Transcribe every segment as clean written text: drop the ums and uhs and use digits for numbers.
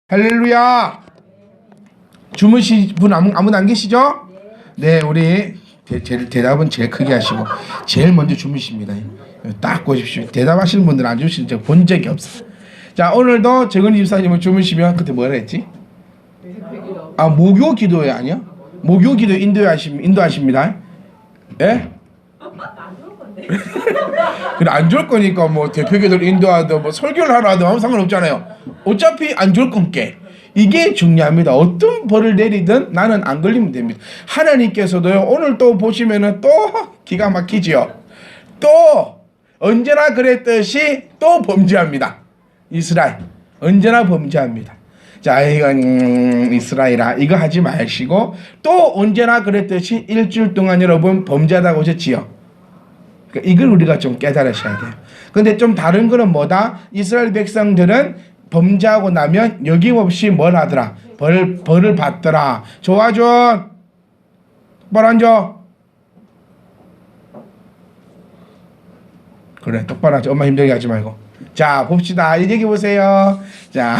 할렐루야. 주무실 분 아무도 안 계시죠? 네, 우리 대답은 제일 크게 하시고 제일 먼저 주무십니다. 딱 보십시오. 대답하시는 분들 안 주무시는 저 본 적이 없어요. 자, 오늘도 정은희 집사님은 주무시면 그때 뭐라 했지? 아, 목요 기도회 아니야? 목요 기도 인도하십니다. 예? 그래, 안 좋을 거니까 뭐 대표 기도를 인도하든 뭐 설교를 하러 하든 아무 상관없잖아요. 어차피 안 좋을 건게 이게 중요합니다. 어떤 벌을 내리든 나는 안 걸리면 됩니다. 하나님께서도요, 오늘 또 보시면은 또 기가 막히지요. 또 언제나 그랬듯이 또 범죄합니다. 이스라엘 언제나 범죄합니다. 자, 이건 이스라엘아, 이거 하지 마시고 또 언제나 그랬듯이 일주일 동안 여러분 범죄하다고 오셨지요. 이걸 우리가 좀 깨달으셔야 돼요. 근데 좀 다른 거는 뭐다? 이스라엘 백성들은 범죄하고 나면 여김없이 뭘 하더라? 벌을 받더라. 좋아져. 똑바로 앉아. 그래, 똑바로 앉아. 엄마 힘들게 하지 말고. 자, 봅시다. 이 얘기 보세요. 자,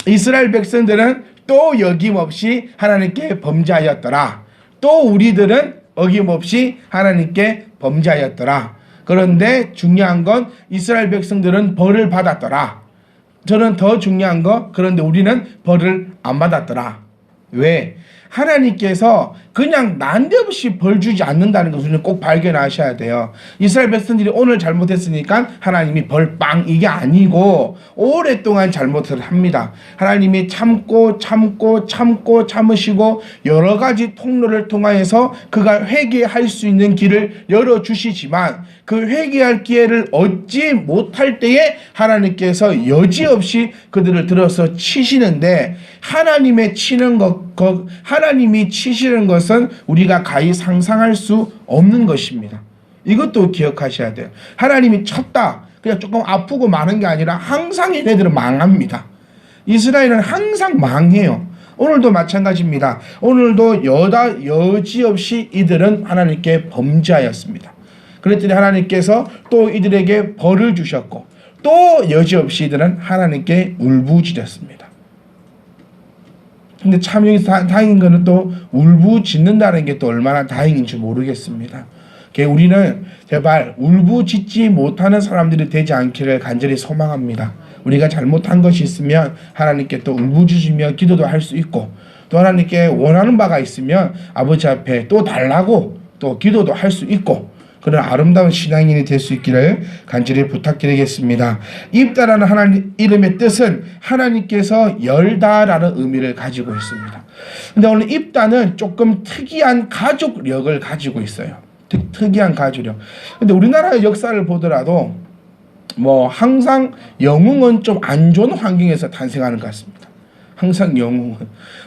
이스라엘 백성들은 또 여김없이 하나님께 범죄하였더라. 또 우리들은 어김없이 하나님께 범죄하였더라. 그런데 중요한 건 이스라엘 백성들은 벌을 받았더라. 저는 더 중요한 거, 그런데 우리는 벌을 안 받았더라. 왜? 하나님께서 그냥 난데없이 벌 주지 않는다는 것을 꼭 발견하셔야 돼요. 이스라엘 백성들이 오늘 잘못했으니까 하나님이 벌 빵 이게 아니고 오랫동안 잘못을 합니다. 하나님이 참으시고 여러 가지 통로를 통하여서 그가 회개할 수 있는 길을 열어주시지만 그 회개할 기회를 얻지 못할 때에 하나님께서 여지없이 그들을 들어서 치시는데, 하나님이 치시는 것은 우리가 가히 상상할 수 없는 것입니다. 이것도 기억하셔야 돼요. 하나님이 쳤다, 그냥 조금 아프고 마는 게 아니라 항상 얘네들은 망합니다. 이스라엘은 항상 망해요. 오늘도 마찬가지입니다. 오늘도 여지없이 이들은 하나님께 범죄하였습니다. 그랬더니 하나님께서 또 이들에게 벌을 주셨고 또 여지없이 이들은 하나님께 울부짖었습니다. 근데 참 여기서 다행인 거는 또 울부짖는다는 게 또 얼마나 다행인지 모르겠습니다. 우리는 제발 울부짖지 못하는 사람들이 되지 않기를 간절히 소망합니다. 우리가 잘못한 것이 있으면 하나님께 또 울부짖으며 기도도 할 수 있고, 또 하나님께 원하는 바가 있으면 아버지 앞에 또 달라고 또 기도도 할 수 있고, 그런 아름다운 신앙인이 될 수 있기를 간절히 부탁드리겠습니다. 입다라는 하나님 이름의 뜻은 하나님께서 열다라는 의미를 가지고 있습니다. 근데 오늘 입다는 조금 특이한 가족력을 가지고 있어요. 특이한 가족력. 근데 우리나라의 역사를 보더라도 뭐 항상 영웅은 좀 안 좋은 환경에서 탄생하는 것 같습니다. 항상 영웅은.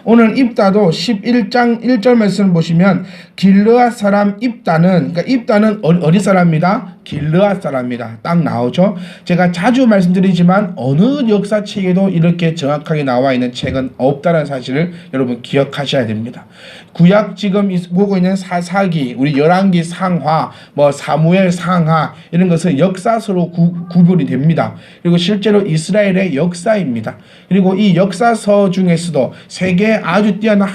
오늘 입다도 11장 1절 말씀을 보시면 길르앗 사람 입다는, 그러니까 입다는 어디 사람입니다? 길르앗 사람입니다. 딱 나오죠. 제가 자주 말씀드리지만 어느 역사책에도 이렇게 정확하게 나와 있는 책은 없다는 사실을 여러분 기억하셔야 됩니다. 구약 지금 보고 있는 사사기, 우리 열왕기 상하, 뭐 사무엘 상하, 이런 것은 역사서로 구분이 됩니다. 그리고 실제로 이스라엘의 역사입니다. 그리고 이 역사서 중에서도 세계 아주 뛰어난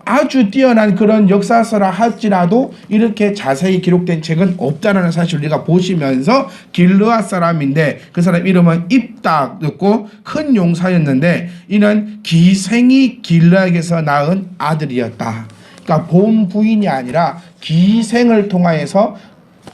아주 뛰어난 그런 역사서라 할지라도 이렇게 자세히 기록된 책은 없다는 사실을 우리가 보시면서 길르앗 사람인데, 그 사람 이름은 입다였고 큰 용사였는데 이는 기생이 길르앗에서 낳은 아들이었다. 그러니까 본 부인이 아니라 기생을 통하여서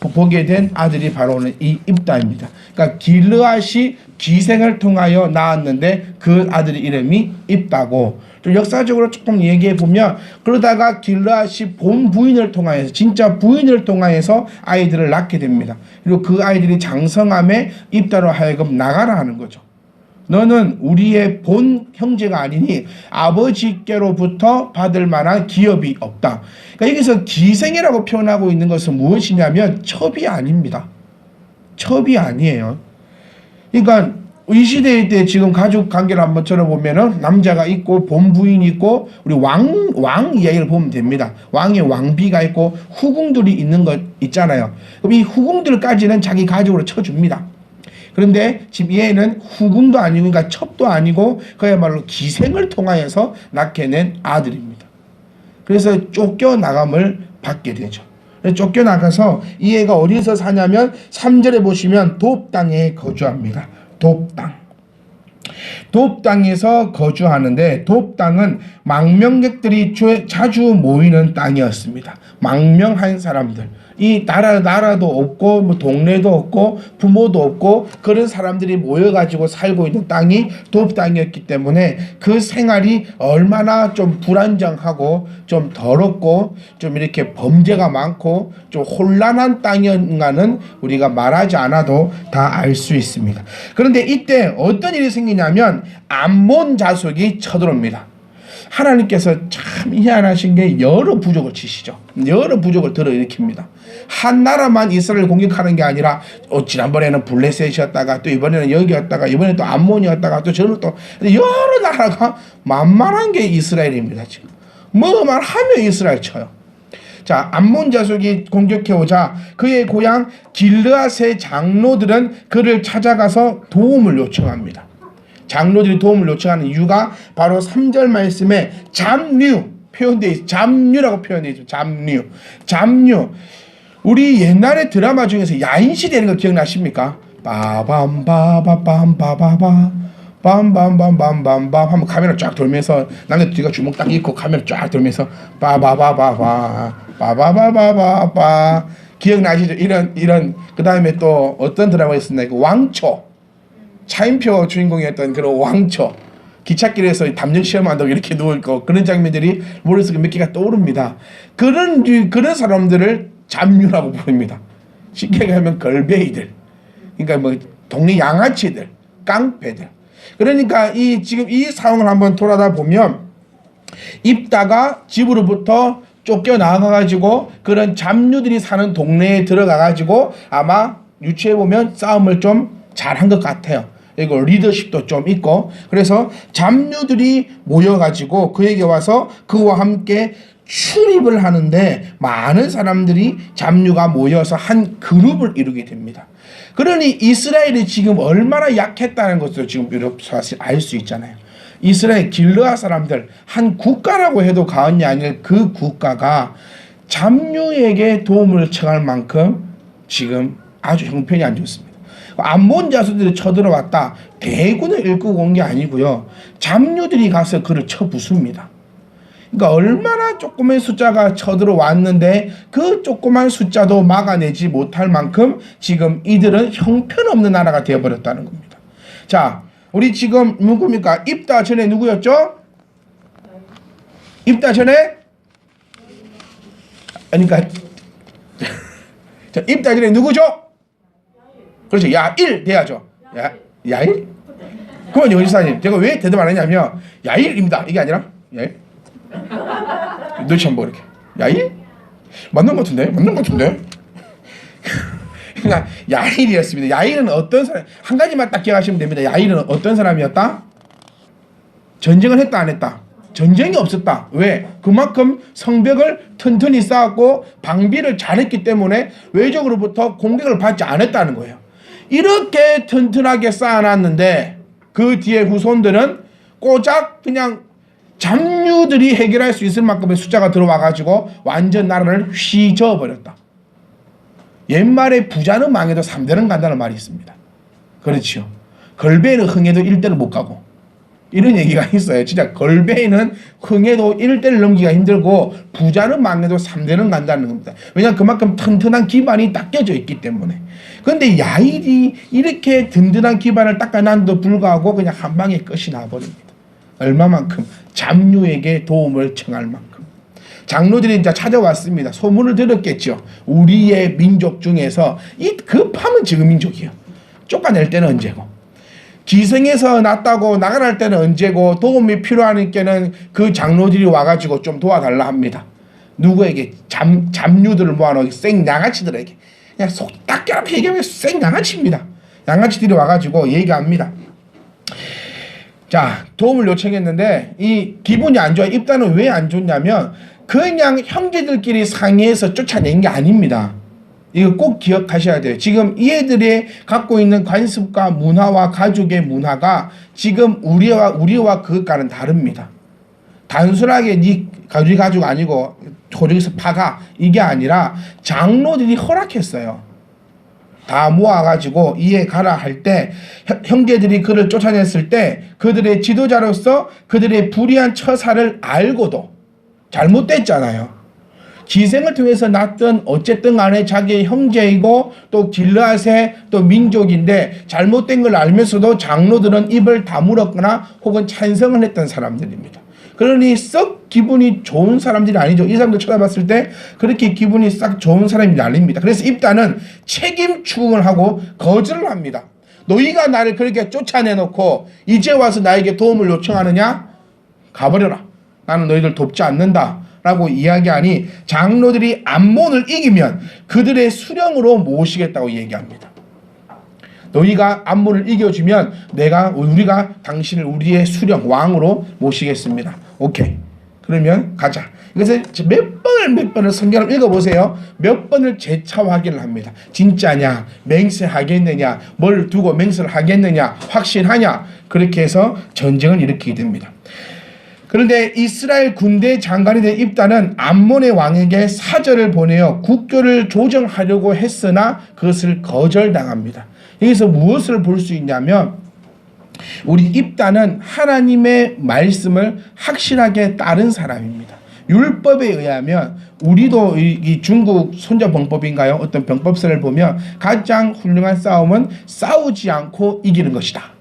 보게 된 아들이 바로 이 입다입니다. 그러니까 길르앗이 기생을 통하여 낳았는데 그 아들의 이름이 입다고, 좀 역사적으로 조금 얘기해 보면, 그러다가 길르앗이 본 부인을 통하여서, 진짜 부인을 통하여서 아이들을 낳게 됩니다. 그리고 그 아이들이 장성함에 입다로 하여금 나가라 하는 거죠. 너는 우리의 본 형제가 아니니 아버지께로부터 받을 만한 기업이 없다. 그러니까 여기서 기생이라고 표현하고 있는 것은 무엇이냐면 첩이 아닙니다. 첩이 아니에요. 그러니까 이 시대 때 지금 가족 관계를 한번 들어보면은 남자가 있고 본부인이 있고 우리 왕 이야기를 보면 됩니다. 왕의 왕비가 있고 후궁들이 있는 것 있잖아요. 그럼 이 후궁들까지는 자기 가족으로 쳐줍니다. 그런데 지금 얘는 후궁도 아니고 그러니까 첩도 아니고 그야말로 기생을 통하여서 낳게 낸 아들입니다. 그래서 쫓겨나감을 받게 되죠. 쫓겨나가서 이 애가 어디서 사냐면 3절에 보시면 돕 땅에 거주합니다. 돕 땅. 돕 땅에서 거주하는데 돕 땅은 망명객들이 자주 모이는 땅이었습니다. 망명한 사람들. 이 나라도 없고 뭐 동네도 없고 부모도 없고 그런 사람들이 모여가지고 살고 있는 땅이 돕 땅이었기 때문에 그 생활이 얼마나 좀 불안정하고 좀 더럽고 좀 이렇게 범죄가 많고 좀 혼란한 땅이었는가는 우리가 말하지 않아도 다 알 수 있습니다. 그런데 이때 어떤 일이 생기냐면 암몬 자손이 쳐들어옵니다. 하나님께서 참 희한하신 게 여러 부족을 치시죠. 여러 부족을 들어일으킵니다. 한 나라만 이스라엘을 공격하는 게 아니라 지난번에는 블레셋이었다가 또 이번에는 여기였다가 이번에 또 암몬이었다가 또 저는 또 여러 나라가 만만한 게 이스라엘입니다. 지금 뭐만 하면 이스라엘 쳐요. 자, 암몬 자손이 공격해오자 그의 고향 길르앗의 장로들은 그를 찾아가서 도움을 요청합니다. 장로들이 도움을 요청하는 이유가 바로 3절 말씀에 잡류 표현되어 있어요. 잡류라고 표현되어 있죠. 잡류. 우리 옛날에 드라마 중에서 야인시 되는 거 기억나십니까? 빠밤바바밤바바바 빰빰빰빰빰빰 하면 카메라 쫙 돌면서 남자 뒤가 주먹 딱 있고 카메라 쫙 돌면서 빠바바바바 빠바바바바 기억나시죠? 이런 그 다음에 또 어떤 드라마가 있었나? 왕초 차인표 주인공이었던 그런 왕초 기찻길에서 담력 시험한다고 이렇게 누워있고 그런 장면들이 머릿속에 몇 개가 떠오릅니다. 그런 사람들을 잡류라고 부릅니다. 쉽게 하면 걸베이들, 그러니까 뭐 동네 양아치들, 깡패들. 그러니까 지금 이 상황을 한번 돌아다 보면 입다가 집으로부터 쫓겨나가가지고 그런 잡류들이 사는 동네에 들어가가지고 아마 유추해 보면 싸움을 좀 잘한 것 같아요. 이거 리더십도 좀 있고 그래서 잡류들이 모여가지고 그에게 와서 그와 함께 출입을 하는데 많은 사람들이 잡류가 모여서 한 그룹을 이루게 됩니다. 그러니 이스라엘이 지금 얼마나 약했다는 것을 지금 사실 알 수 있잖아요. 이스라엘 길르앗 사람들 한 국가라고 해도 과언이 아닐 그 국가가 잡류에게 도움을 청할 만큼 지금 아주 형편이 안 좋습니다. 암몬 자손들이 쳐들어왔다. 대군을 일구고 온 게 아니고요. 잡류들이 가서 그를 쳐부숩니다. 그러니까 얼마나 조그만 숫자가 쳐들어왔는데 그 조그만 숫자도 막아내지 못할 만큼 지금 이들은 형편없는 나라가 되어버렸다는 겁니다. 자, 우리 지금 누굽니까? 입다 전에 누구였죠? 입다 전에? 그러니까 자, 입다 전에 누구죠? 그렇죠. 야일 돼야죠. 야일? 그러면 여기사님 제가 왜 대답 안 했냐면 야일입니다. 이게 아니라 야일? 너치 한번 이렇게 야일? 맞는 것 같은데? 그러니까 야일이었습니다. 야일은 어떤 사람? 한 가지만 딱 기억하시면 됩니다. 야일은 어떤 사람이었다? 전쟁을 했다 안 했다? 전쟁이 없었다. 왜? 그만큼 성벽을 튼튼히 쌓았고 방비를 잘했기 때문에 외적으로부터 공격을 받지 않았다는 거예요. 이렇게 튼튼하게 쌓아놨는데 그 뒤에 후손들은 꼬작 그냥 잡류들이 해결할 수 있을 만큼의 숫자가 들어와가지고 완전 나라를 휘저어버렸다. 옛말에 부자는 망해도 3대는 간다는 말이 있습니다. 그렇죠. 걸베는 흥해도 1대를 못 가고 이런 얘기가 있어요. 진짜 걸베는 흥해도 1대를 넘기기가 힘들고 부자는 망해도 3대는 간다는 겁니다. 왜냐하면 그만큼 튼튼한 기반이 닦여져 있기 때문에. 그런데 야일이 이렇게 든든한 기반을 닦아놨는데도 불구하고 그냥 한 방에 끝이 나버립니다. 얼마만큼? 잡류에게 도움을 청할 만큼. 장로들이 이제 찾아왔습니다. 소문을 들었겠죠. 우리의 민족 중에서 이 급하면 지금 민족이요. 쫓아낼 때는 언제고. 기생에서 났다고 나가랄 때는 언제고 도움이 필요한 때는 그 장로들이 와가지고 좀 도와달라 합니다. 누구에게? 잡류들을 모아놓은 생양아치들에게. 그냥 속 딱 깨끗이 얘기하면 생양아치입니다. 양아치들이 와가지고 얘기합니다. 자, 도움을 요청했는데 이 기분이 안 좋아. 입단은 왜 안 좋냐면 그냥 형제들끼리 상의해서 쫓아낸 게 아닙니다. 이거 꼭 기억하셔야 돼요. 지금 이 애들이 갖고 있는 관습과 문화와 가족의 문화가 지금 우리와 그것과는 다릅니다. 단순하게 네 가족 아니고 조직에서 파가 이게 아니라 장로들이 허락했어요. 다 모아가지고 이에 가라 할 때 형제들이 그를 쫓아냈을 때 그들의 지도자로서 그들의 불의한 처사를 알고도 잘못됐잖아요. 기생을 통해서 낳던 어쨌든 간에 자기의 형제이고 또 길르앗의 또 민족인데 잘못된 걸 알면서도 장로들은 입을 다물었거나 혹은 찬성을 했던 사람들입니다. 그러니 썩 기분이 좋은 사람들이 아니죠. 이 사람들 쳐다봤을 때 그렇게 기분이 싹 좋은 사람이 아닙니다. 그래서 입단은 책임 추궁을 하고 거절을 합니다. 너희가 나를 그렇게 쫓아내놓고 이제 와서 나에게 도움을 요청하느냐? 가버려라. 나는 너희들 돕지 않는다. 라고 이야기하니 장로들이 암몬을 이기면 그들의 수령으로 모시겠다고 얘기합니다. 너희가 암몬을 이겨주면 우리가 당신을 우리의 수령 왕으로 모시겠습니다. 오케이. 그러면 가자. 그래서 몇 번을 성경을 읽어보세요. 몇 번을 재차 확인을 합니다. 진짜냐? 맹세하겠느냐? 뭘 두고 맹세를 하겠느냐? 확신하냐? 그렇게 해서 전쟁을 일으키게 됩니다. 그런데 이스라엘 군대 장관이 된 입단은 암몬의 왕에게 사절을 보내어 국교를 조정하려고 했으나 그것을 거절당합니다. 여기서 무엇을 볼 수 있냐면 우리 입단은 하나님의 말씀을 확실하게 따른 사람입니다. 율법에 의하면 우리도 이 중국 손자병법인가요? 어떤 병법서를 보면 가장 훌륭한 싸움은 싸우지 않고 이기는 것이다.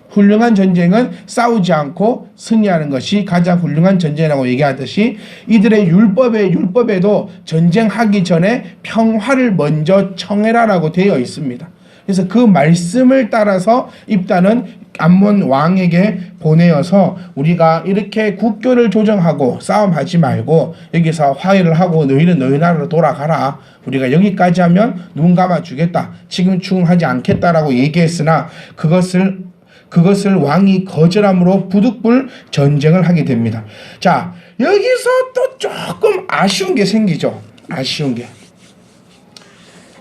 훌륭한 전쟁은 싸우지 않고 승리하는 것이 가장 훌륭한 전쟁이라고 얘기하듯이 이들의 율법에도 전쟁하기 전에 평화를 먼저 청해라라고 되어 있습니다. 그래서 그 말씀을 따라서 입단은 암몬 왕에게 보내어서 우리가 이렇게 국교를 조정하고 싸움하지 말고 여기서 화해를 하고 너희는 너희 나라로 돌아가라. 우리가 여기까지 하면 눈 감아주겠다. 지금 추궁하지 않겠다라고 얘기했으나 그것을 왕이 거절함으로 부득불 전쟁을 하게 됩니다. 자, 여기서 또 조금 아쉬운 게 생기죠. 아쉬운 게.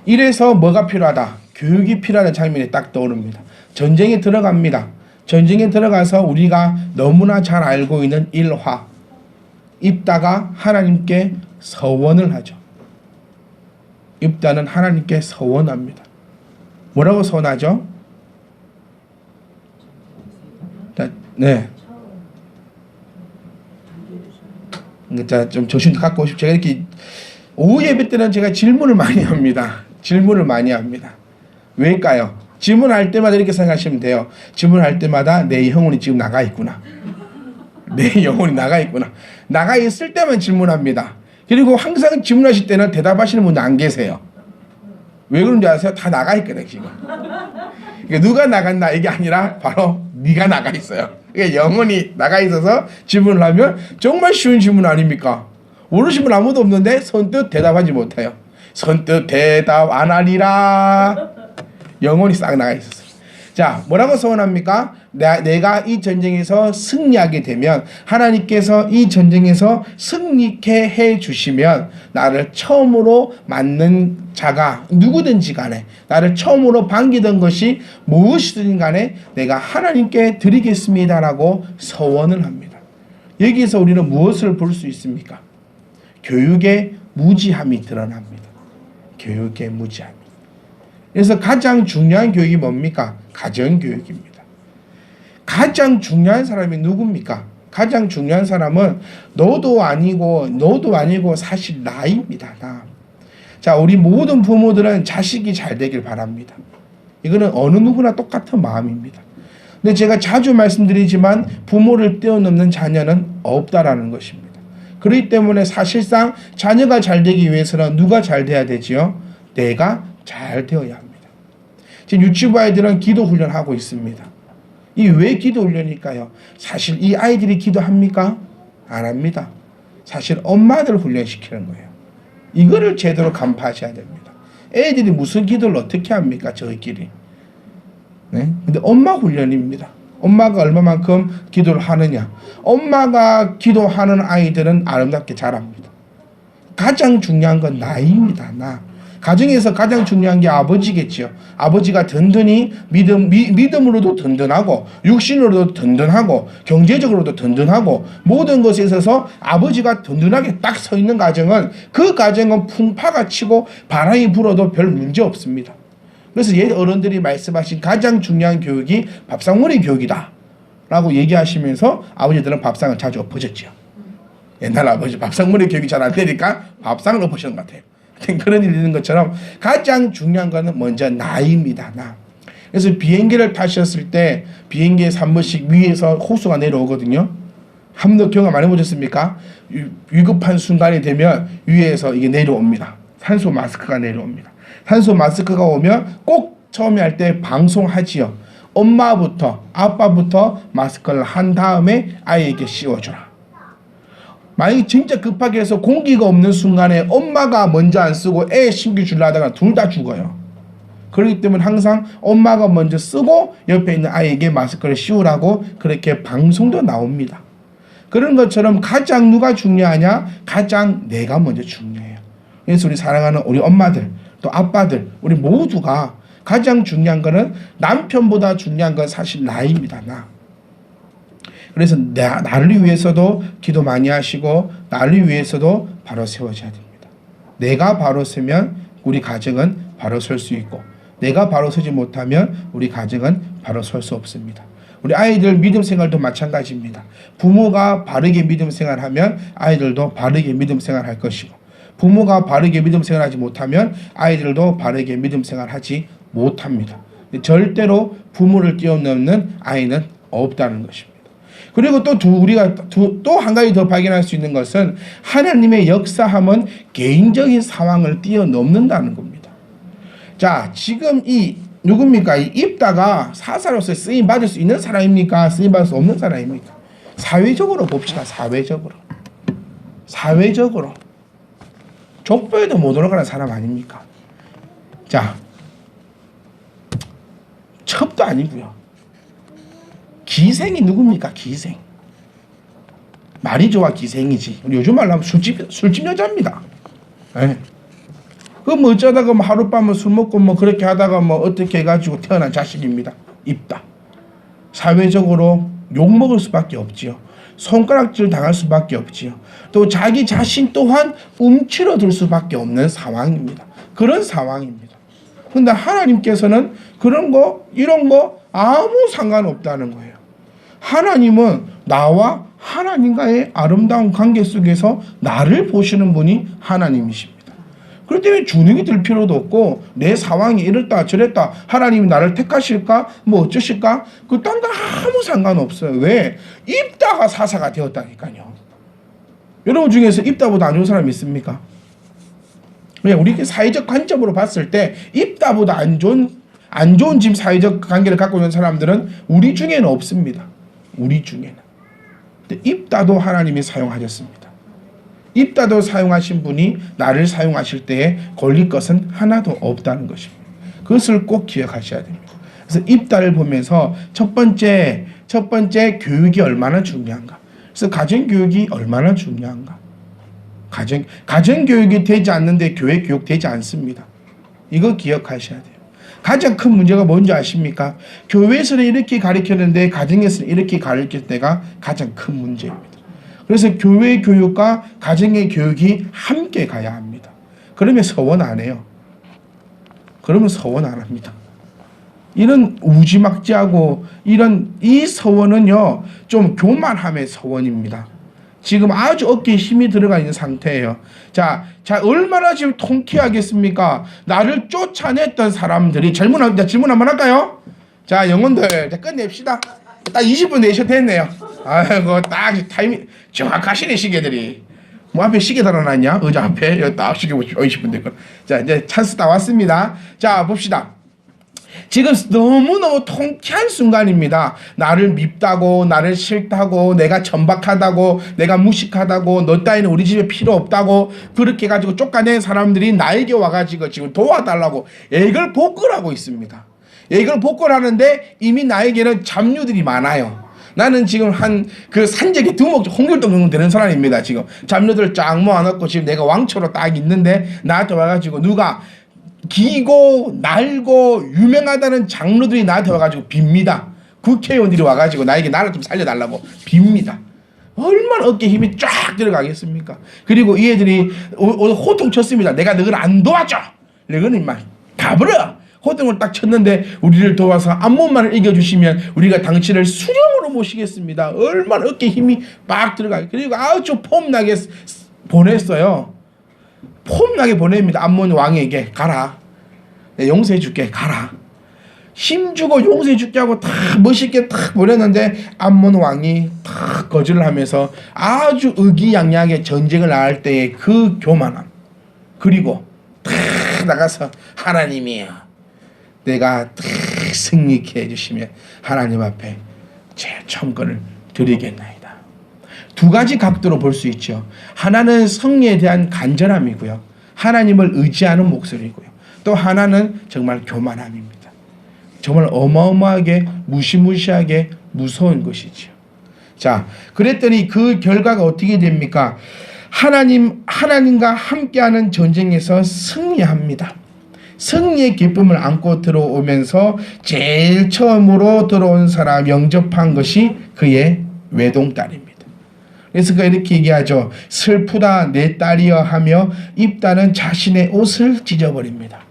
이래서 뭐가 필요하다? 교육이 필요하다는 장면이 딱 떠오릅니다. 전쟁에 들어갑니다. 전쟁에 들어가서 우리가 너무나 잘 알고 있는 일화. 입다가 하나님께 서원을 하죠. 입다는 하나님께 서원합니다. 뭐라고 서원하죠? 네. 자, 좀 조심도 갖고 오십시오. 제가 이렇게 오후 예배 때는 제가 질문을 많이 합니다. 왜일까요? 질문할 때마다 이렇게 생각하시면 돼요. 질문할 때마다 내 영혼이 지금 나가 있구나. 나가 있을 때만 질문합니다. 그리고 항상 질문하실 때는 대답하시는 분들 안 계세요. 왜 그런지 아세요? 다 나가 있거든요, 지금. 그러니까 누가 나갔나 이게 아니라 바로 네가 나가 있어요. 그러니까 영혼이 나가 있어서 질문을 하면 정말 쉬운 질문 아닙니까? 모르시는 분 아무도 없는데 선뜻 대답하지 못해요. 선뜻 대답 안 하리라. 영혼이 싹 나가 있었어요. 자, 뭐라고 서원합니까? 내가 이 전쟁에서 승리하게 되면 하나님께서 이 전쟁에서 승리케 해 주시면 나를 처음으로 맞는 자가 누구든지 간에 나를 처음으로 반기던 것이 무엇이든 간에 내가 하나님께 드리겠습니다라고 서원을 합니다. 여기서 우리는 무엇을 볼 수 있습니까? 교육의 무지함이 드러납니다. 교육의 무지함. 그래서 가장 중요한 교육이 뭡니까? 가정교육입니다. 가장 중요한 사람이 누굽니까? 가장 중요한 사람은 너도 아니고 사실 나입니다. 나. 자, 우리 모든 부모들은 자식이 잘 되길 바랍니다. 이거는 어느 누구나 똑같은 마음입니다. 근데 제가 자주 말씀드리지만 부모를 뛰어넘는 자녀는 없다라는 것입니다. 그렇기 때문에 사실상 자녀가 잘 되기 위해서는 누가 잘 돼야 되지요? 내가 잘 되어야 합니다. 지금 유치부 아이들은 기도 훈련하고 있습니다. 이 왜 기도 훈련일까요? 사실 이 아이들이 기도합니까? 안 합니다. 사실 엄마들 훈련시키는 거예요. 이거를 제대로 간파하셔야 됩니다. 애들이 무슨 기도를 어떻게 합니까? 저희끼리. 네? 근데 엄마 훈련입니다. 엄마가 얼마만큼 기도를 하느냐. 엄마가 기도하는 아이들은 아름답게 자랍니다. 가장 중요한 건 나입니다. 나. 가정에서 가장 중요한 게 아버지겠죠. 아버지가 든든히 믿음으로도 든든하고 육신으로도 든든하고 경제적으로도 든든하고 모든 것에 있어서 아버지가 든든하게 딱 서 있는 가정은 그 가정은 풍파가 치고 바람이 불어도 별 문제 없습니다. 그래서 옛 어른들이 말씀하신 가장 중요한 교육이 밥상머리 교육이다 라고 얘기하시면서 아버지들은 밥상을 자주 엎어졌죠. 옛날 아버지 밥상머리 교육이 잘 안 되니까 밥상을 엎으시는 것 같아요. 그런 일이 있는 것처럼 가장 중요한 거는 먼저 나이입니다. 나. 그래서 비행기를 타셨을 때 비행기에 한 번씩 위에서 호수가 내려오거든요. 한 번도 경험 안 해보셨습니까? 위급한 순간이 되면 위에서 이게 내려옵니다. 산소 마스크가 내려옵니다. 산소 마스크가 오면 꼭 처음에 할 때 방송하지요. 엄마부터 아빠부터 마스크를 한 다음에 아이에게 씌워주라. 만약에 진짜 급하게 해서 공기가 없는 순간에 엄마가 먼저 안 쓰고 애 신기 주려 하다가 둘 다 죽어요. 그렇기 때문에 항상 엄마가 먼저 쓰고 옆에 있는 아이에게 마스크를 씌우라고 그렇게 방송도 나옵니다. 그런 것처럼 가장 누가 중요하냐? 가장 내가 먼저 중요해요. 그래서 우리 사랑하는 우리 엄마들 또 아빠들 우리 모두가 가장 중요한 거는 남편보다 중요한 건 사실 나입니다. 나. 그래서 나를 위해서도 기도 많이 하시고 나를 위해서도 바로 세워져야 됩니다. 내가 바로 서면 우리 가정은 바로 설 수 있고 내가 바로 서지 못하면 우리 가정은 바로 설 수 없습니다. 우리 아이들 믿음 생활도 마찬가지입니다. 부모가 바르게 믿음 생활하면 아이들도 바르게 믿음 생활할 것이고 부모가 바르게 믿음 생활하지 못하면 아이들도 바르게 믿음 생활하지 못합니다. 절대로 부모를 뛰어넘는 아이는 없다는 것입니다. 그리고 우리가 또 한 가지 더 발견할 수 있는 것은 하나님의 역사함은 개인적인 상황을 뛰어넘는다는 겁니다. 자, 지금 누굽니까? 이 입다가 사사로서 쓰임 받을 수 있는 사람입니까? 쓰임 받을 수 없는 사람입니까? 사회적으로 봅시다. 사회적으로 족보에도 못 올라가는 사람 아닙니까? 자, 첩도 아니고요. 기생이 누굽니까? 기생. 말이 좋아 기생이지. 요즘 말로 하면 술집 여자입니다. 네. 뭐 어쩌다가 하룻밤을 술 먹고 그렇게 하다가 어떻게 해가지고 태어난 자식입니다. 입다. 사회적으로 욕먹을 수밖에 없지요. 손가락질 당할 수밖에 없지요. 또 자기 자신 또한 움츠러들 수밖에 없는 상황입니다. 그런 상황입니다. 근데 하나님께서는 이런 거 아무 상관없다는 거예요. 하나님은 나와 하나님과의 아름다운 관계 속에서 나를 보시는 분이 하나님이십니다. 그렇기 때문에 주눅이 들 필요도 없고 내 상황이 이랬다 저랬다 하나님이 나를 택하실까 어쩌실까 그딴 거 아무 상관없어요. 왜? 입다가 사사가 되었다니까요. 여러분 중에서 입다보다 안 좋은 사람 있습니까? 그냥 우리 사회적 관점으로 봤을 때 입다보다 안 좋은 지금 사회적 관계를 갖고 있는 사람들은 우리 중에는 없습니다. 우리 중에는. 근데 입다도 하나님이 사용하셨습니다. 입다도 사용하신 분이 나를 사용하실 때에 걸릴 것은 하나도 없다는 것입니다. 그것을 꼭 기억하셔야 됩니다. 그래서 입다를 보면서 첫 번째 교육이 얼마나 중요한가. 그래서 가정교육이 얼마나 중요한가. 가정교육이 되지 않는데 교회 교육 되지 않습니다. 이거 기억하셔야 돼요. 가장 큰 문제가 뭔지 아십니까? 교회에서는 이렇게 가르쳤는데 가정에서는 이렇게 가르칠 때가 가장 큰 문제입니다. 그래서 교회 교육과 가정의 교육이 함께 가야 합니다. 그러면 서원 안 해요. 그러면 서원 안 합니다. 이런 우지막지하고 이 서원은요 좀 교만함의 서원입니다. 지금 아주 어깨에 힘이 들어가 있는 상태예요. 자 얼마나 지금 통쾌하겠습니까? 나를 쫓아냈던 사람들이 질문 한번 할까요? 자 영혼들 끝냅시다. 딱 20분 내셔도 됐네요. 아이고 딱 타이밍 정확하시네 시계들이. 앞에 시계 달아놨냐? 의자 앞에 여기 딱 시계 보시고 20분 됐고. 자 이제 찬스 다 왔습니다. 자 봅시다. 지금 너무너무 통쾌한 순간입니다. 나를 밉다고 나를 싫다고 내가 천박하다고 내가 무식하다고 너 따위는 우리 집에 필요 없다고 그렇게 가지고 쫓아낸 사람들이 나에게 와가지고 지금 도와달라고 애걸 복걸하고 있습니다. 애걸 복걸하는데 이미 나에게는 잡류들이 많아요. 나는 지금 그 산적의 두목 홍길동 정도 되는 사람입니다. 지금 잡류들 쫙 모아놓고 지금 내가 왕초로 딱 있는데 나한테 와가지고 누가 기고 날고 유명하다는 장로들이 나한테 와가지고 빕니다. 국회의원들이 와가지고 나에게 나를 좀 살려달라고 빕니다. 얼마나 어깨에 힘이 쫙 들어가겠습니까? 그리고 이 애들이 호통 쳤습니다. 내가 너를 안 도와줘. 너는 임마 가버려. 호통을 딱 쳤는데 우리를 도와서 안몬만을 이겨주시면 우리가 당신을 수령으로 모시겠습니다. 얼마나 어깨에 힘이 막 들어가요. 그리고 아주 폼나게 보냈어요. 폼나게 보냅니다. 안몬 왕에게 가라. 내가 용서해 줄게. 가라. 힘주고 용서해 줄게 하고 다 멋있게 탁 보냈는데 안몬 왕이 탁 거절을 하면서 아주 의기양양하게 전쟁을 나갈 때의 그 교만함, 그리고 탁 나가서 하나님이여 내가 탁 승리케 해주시면 하나님 앞에 제 청건을 드리겠나이다. 두 가지 각도로 볼 수 있죠. 하나는 성리에 대한 간절함이고요, 하나님을 의지하는 목소리고요, 또 하나는 정말 교만함입니다. 정말 어마어마하게 무시무시하게 무서운 것이죠. 자, 그랬더니 그 결과가 어떻게 됩니까? 하나님과 함께하는 전쟁에서 승리합니다. 승리의 기쁨을 안고 들어오면서 제일 처음으로 들어온 사람 영접한 것이 그의 외동딸입니다. 그래서 그가 이렇게 얘기하죠. 슬프다 내 딸이여 하며 입다는 자신의 옷을 찢어버립니다.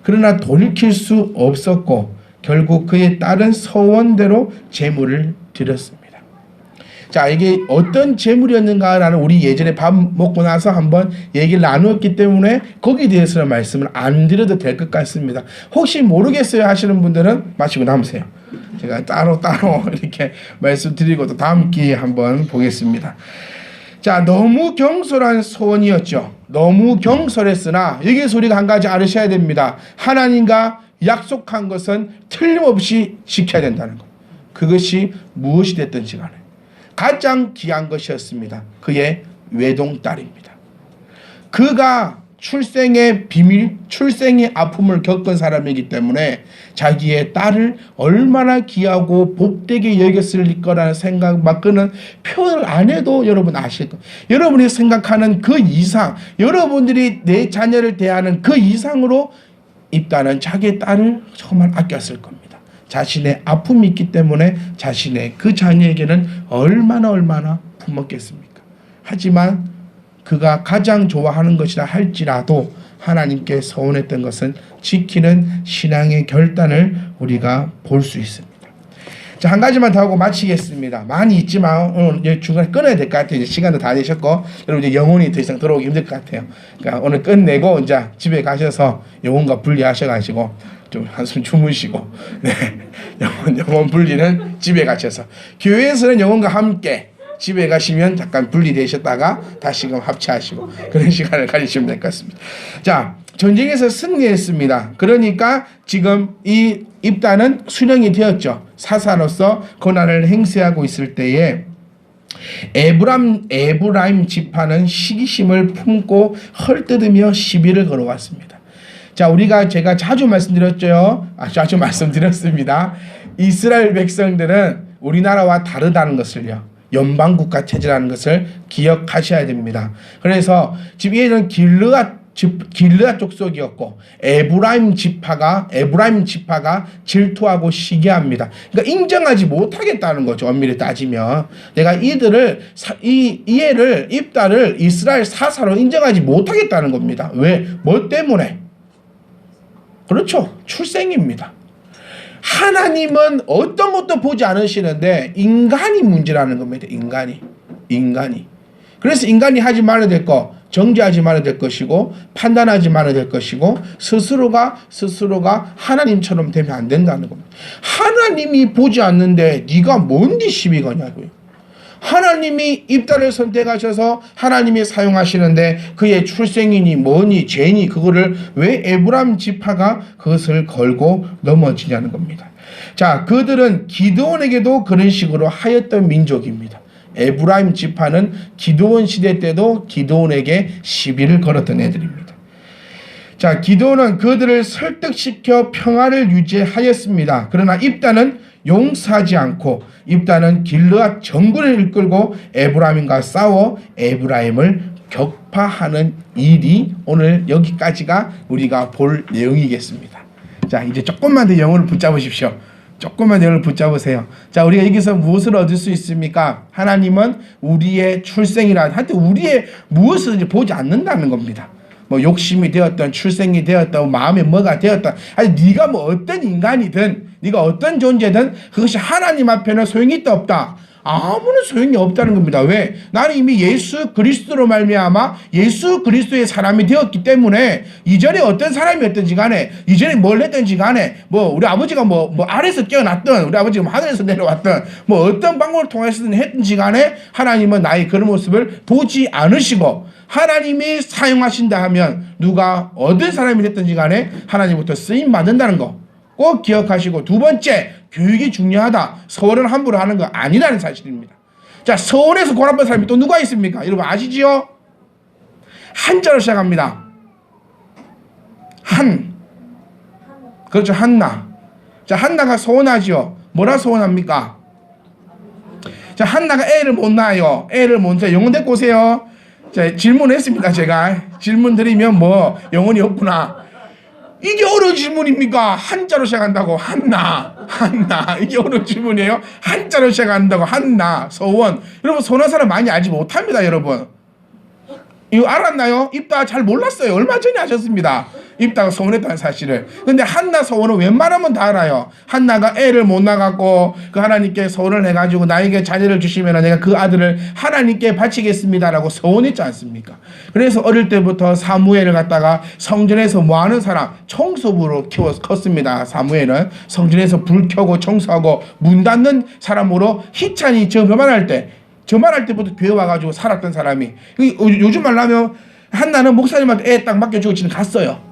그러나 돌이킬 수 없었고 결국 그의 딸은 서원대로 제물을 드렸습니다. 자, 이게 어떤 제물이었는가라는 우리 예전에 밥 먹고 나서 한번 얘기를 나누었기 때문에 거기에 대해서는 말씀을 안 드려도 될 것 같습니다. 혹시 모르겠어요 하시는 분들은 마시고 남으세요. 제가 따로 이렇게 말씀드리고 또 다음 기회에 한번 보겠습니다. 자, 너무 경솔한 소원이었죠. 너무 경솔했으나 여기서 우리가 한 가지 알으셔야 됩니다. 하나님과 약속한 것은 틀림없이 지켜야 된다는 것. 그것이 무엇이 됐든지 간에 가장 귀한 것이었습니다. 그의 외동딸입니다. 그가 출생의 비밀, 출생의 아픔을 겪은 사람이기 때문에 자기의 딸을 얼마나 귀하고 복되게 여겼을 거라는 생각만큼은 표현을 안 해도 여러분 아실 거예요. 여러분이 생각하는 그 이상, 여러분들이 내 자녀를 대하는 그 이상으로 입다는 자기의 딸을 정말 아꼈을 겁니다. 자신의 아픔이 있기 때문에 자신의 그 자녀에게는 얼마나 품었겠습니까? 하지만 그가 가장 좋아하는 것이라 할지라도 하나님께 서운했던 것은 지키는 신앙의 결단을 우리가 볼 수 있습니다. 자, 한 가지만 더 하고 마치겠습니다. 많이 있지만 오늘 중간에 끊어야 될 것 같아요. 이제 시간도 다 되셨고 여러분 이제 영혼이 더 이상 들어오기 힘들 것 같아요. 그러니까 오늘 끝내고 이제 집에 가셔서 영혼과 분리하셔가지고 좀 한숨 주무시고, 네, 영혼 분리는 집에 가셔서, 교회에서는 영혼과 함께 집에 가시면 잠깐 분리되셨다가 다시금 합체하시고 그런 시간을 가지시면 될 것 같습니다. 자, 전쟁에서 승리했습니다. 그러니까 지금 이 입다는 수령이 되었죠. 사사로서 권한을 행사하고 있을 때에 에브라임 지파는 시기심을 품고 헐뜯으며 시비를 걸어왔습니다. 자, 제가 자주 말씀드렸죠. 자주 말씀드렸습니다. 이스라엘 백성들은 우리나라와 다르다는 것을요, 연방국가 체제라는 것을 기억하셔야 됩니다. 그래서 지금 얘는 길르앗 족속이었고 에브라임 지파가 질투하고 시기합니다. 그러니까 인정하지 못하겠다는 거죠. 엄밀히 따지면 내가 이 애를 입다를 이스라엘 사사로 인정하지 못하겠다는 겁니다. 왜? 뭐 때문에? 그렇죠. 출생입니다. 하나님은 어떤 것도 보지 않으시는데 인간이 문제라는 겁니다. 인간이. 그래서 인간이 하지 말아야 될 거, 정죄하지 말아야 될 것이고 판단하지 말아야 될 것이고 스스로가 하나님처럼 되면 안 된다는 겁니다. 하나님이 보지 않는데 네가 뭔데 시비 거냐고요. 하나님이 입다를 선택하셔서 하나님이 사용하시는데 그의 출생이니 뭐니 죄니 그거를 왜 에브라임 지파가 그것을 걸고 넘어지냐는 겁니다. 자, 그들은 기드온에게도 그런 식으로 하였던 민족입니다. 에브라임 지파는 기드온 시대 때도 기드온에게 시비를 걸었던 애들입니다. 자, 기드온은 그들을 설득시켜 평화를 유지하였습니다. 그러나 입다는 용서하지 않고 입다는 길르앗 정군을 이끌고 에브라임과 싸워 에브라임을 격파하는 일이 오늘 여기까지가 우리가 볼 내용이겠습니다. 자, 이제 조금만 더 영혼을 붙잡으십시오. 조금만 영혼을 붙잡으세요. 자, 우리가 여기서 무엇을 얻을 수 있습니까? 하나님은 우리의 출생이라 하여튼 우리의 무엇을 이제 보지 않는다는 겁니다. 뭐 욕심이 되었던, 출생이 되었던, 마음에 뭐가 되었던, 아니 네가 뭐 어떤 인간이든, 네가 어떤 존재든 그것이 하나님 앞에는 소용이 있다 없다. 아무런 소용이 없다는 겁니다. 왜? 나는 이미 예수 그리스도로 말미암아 예수 그리스도의 사람이 되었기 때문에 이전에 어떤 사람이었든지 간에 이전에 뭘 했든지 간에 뭐 우리 아버지가 뭐 아래에서 깨어났든 우리 아버지가 뭐 하늘에서 내려왔든 뭐 어떤 방법을 통해서든 했든지 간에 하나님은 나의 그런 모습을 보지 않으시고 하나님이 사용하신다 하면 누가 어떤 사람이 됐든지 간에 하나님부터 쓰임 받는다는 거 꼭 기억하시고, 두 번째, 교육이 중요하다. 서원은 함부로 하는 거 아니라는 사실입니다. 자, 서원에서 고난받은 사람이 또 누가 있습니까? 여러분 아시지요? 한자로 시작합니다. 그렇죠, 한나. 자, 한나가 서원하지요. 뭐라 서원합니까? 자, 한나가 애를 못 낳아요. 애를 못 낳아요. 영혼 데리고 오세요. 자, 질문했습니다. 제가 질문 드리면 뭐 영혼이 없구나. 이게 어려운 질문입니까? 한자로 시작한다고. 한나 이게 어려운 질문이에요? 한자로 시작한다고. 한나, 서원. 여러분 서원한 사람 많이 알지 못합니다. 여러분 이거 알았나요? 입다가 잘 몰랐어요. 얼마 전에 하셨습니다. 입다가 서원했다는 사실을. 근데 한나 서원은 웬만하면 다 알아요. 한나가 애를 못 낳았고 그 하나님께 서원을 해가지고 나에게 자녀를 주시면 내가 그 아들을 하나님께 바치겠습니다라고 서원했지 않습니까? 그래서 어릴 때부터 사무엘을 갖다가 성전에서 뭐하는 사람? 청소부로 컸습니다. 사무엘은 성전에서 불 켜고 청소하고 문 닫는 사람으로 희찬이 저만할 때부터 교회 와가지고 살았던 사람이, 요즘 말로 하면 한나는 목사님한테 애 딱 맡겨주고 지금 갔어요.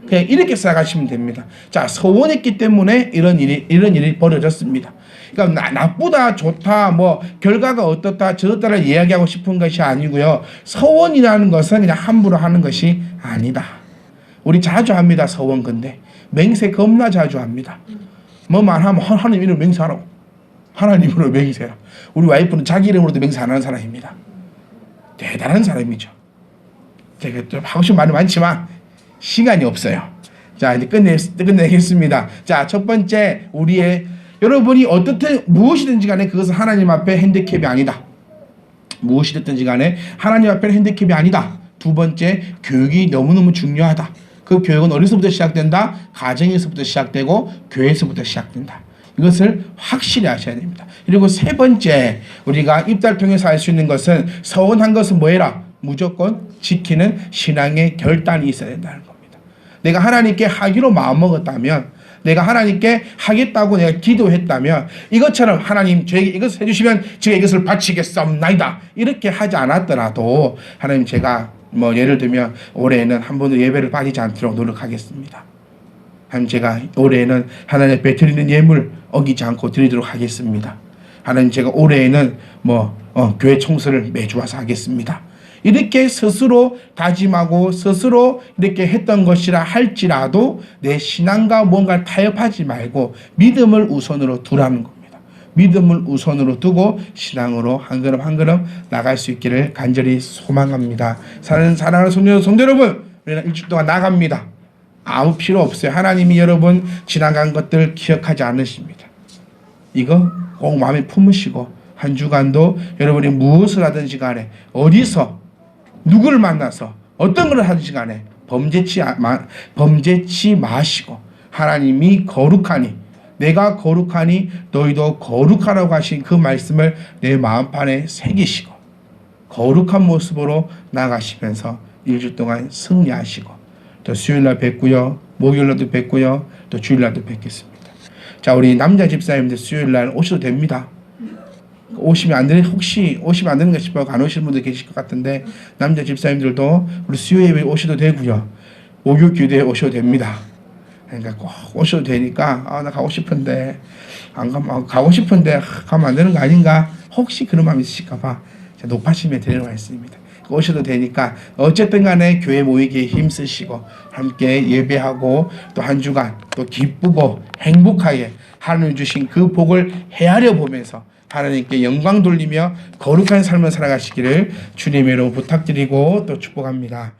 그냥 이렇게 생각하시면 됩니다. 자, 서원했기 때문에 이런 일이 벌어졌습니다. 그러니까 나쁘다 좋다 뭐 결과가 어떻다 저렇다를 이야기하고 싶은 것이 아니고요. 서원이라는 것은 그냥 함부로 하는 것이 아니다. 우리 자주 합니다. 서원. 근데 맹세 겁나 자주 합니다. 뭐만 하면 하나님 이름으로 맹세하라고. 하나님으로 맹세해라. 우리 와이프는 자기 이름으로도 맹세 안 하는 사람입니다. 대단한 사람이죠. 제가 좀 하고 싶은 말이 많지만 시간이 없어요. 자, 이제 끝내겠습니다. 자, 첫 번째, 여러분이 어떻든 무엇이든지 간에 그것은 하나님 앞에 핸디캡이 아니다. 무엇이 됐든지 간에 하나님 앞에는 핸디캡이 아니다. 두 번째, 교육이 너무너무 중요하다. 그 교육은 어디서부터 시작된다? 가정에서부터 시작되고 교회에서부터 시작된다. 이것을 확실히 아셔야 됩니다. 그리고 세 번째, 우리가 입다를 통해서 알 수 있는 것은 서원한 것은 뭐해라? 무조건 지키는 신앙의 결단이 있어야 된다는 겁니다. 내가 하나님께 하기로 마음먹었다면, 내가 하나님께 하겠다고 내가 기도했다면, 이것처럼 하나님 저에게 이것을 해주시면 제가 이것을 바치겠사옵나이다 이렇게 하지 않았더라도 하나님 제가 뭐 예를 들면 올해는 한 번도 예배를 빠지지 않도록 노력하겠습니다. 하나님 제가 올해에는 하나님 앞에 드리는 예물 어기지 않고 드리도록 하겠습니다. 하나님 제가 올해에는 교회 청소를 매주 와서 하겠습니다. 이렇게 스스로 다짐하고 스스로 이렇게 했던 것이라 할지라도 내 신앙과 뭔가 타협하지 말고 믿음을 우선으로 두라는 겁니다. 믿음을 우선으로 두고 신앙으로 한 걸음 한 걸음 나갈 수 있기를 간절히 소망합니다. 사랑하는 성도 여러분, 우리는 일주일 동안 나갑니다. 아무 필요 없어요. 하나님이 여러분 지나간 것들 기억하지 않으십니다. 이거 꼭 마음에 품으시고 한 주간도 여러분이 무엇을 하든지 간에 어디서 누구를 만나서 어떤 걸 하든지 간에 범죄치 마시고 하나님이 거룩하니 내가 거룩하니 너희도 거룩하라고 하신 그 말씀을 내 마음판에 새기시고 거룩한 모습으로 나가시면서 일주 동안 승리하시고 또 수요일날 뵙고요. 목요일날도 뵙고요. 또 주일날도 뵙겠습니다. 자, 우리 남자 집사님들 수요일날 오셔도 됩니다. 오시면 안 되는, 혹시 오시면 안 되는 거 싶어 안 오시는 분들 계실 것 같은데 남자 집사님들도 우리 수요 예배 오셔도 되고요. 목요 기도에 오셔도 됩니다. 그러니까 꼭 오셔도 되니까 나 가고 싶은데 안 가면 가고 싶은데 가면 안 되는 거 아닌가? 혹시 그런 마음이 있으실까 봐 높아심에 드리는 말씀입니다. 오셔도 되니까 어쨌든 간에 교회 모이기에 힘쓰시고 함께 예배하고 또 한 주간 또 기쁘고 행복하게 하나님 주신 그 복을 헤아려 보면서 하나님께 영광 돌리며 거룩한 삶을 살아가시기를 주님으로 부탁드리고 또 축복합니다.